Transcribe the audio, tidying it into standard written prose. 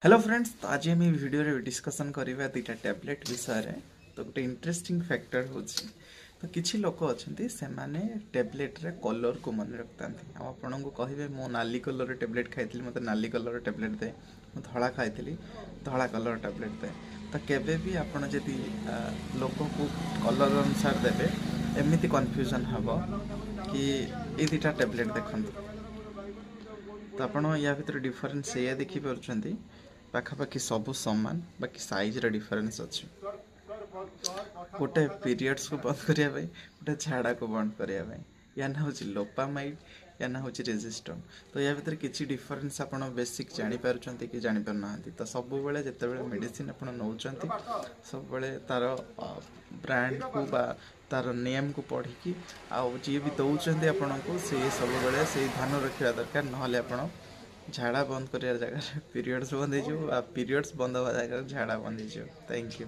Hello friends, तो आज आम वीडियो रे डिस्कसन करवा दुटा टैबलेट विषय रे। तो गोटे इंटरेस्टिंग फैक्टर हो तो किछि लोक अच्छे से माने टैबलेट रे कलर को मन रखता आपन को कहे मो नाली कलर टैबलेट खाई मत नाली कलर टैबलेट दे धड़ा खाई धड़ा कलर टैबलेट दे। तो केबे भी आपन जदि लोक को कलर अनुसार देवे एमती कन्फ्यूजन हम कि ये दुटा टैबलेट देखते। तो आपड़ या भर डिफरेन्स या देखिपुंट पाखापाखि सब सामान बाकी साइज रे डिफरेन्स अच्छे। गोटे पीरियड्स को बंद करने गोटे झाड़ा को बंद करने या ना हूँ लोपामाइड या ना हूँ रेजिस्टन। तो या भर किसी डिफरेन्स आप बेसिक जापर कि जापर ना। तो सब बेले जिते मेडिसिन आप नौ सब तार ब्रांड को बा तार नेम को पढ़ी आउ जी भी दौरान आपन को से सब बेले से ध्यान रखा दरकार ना आप झाड़ा बंद कर जगह पीरियड्स बंद हो पीरियड्स बंद हवा जगह झाड़ा बंद हो। Thank you.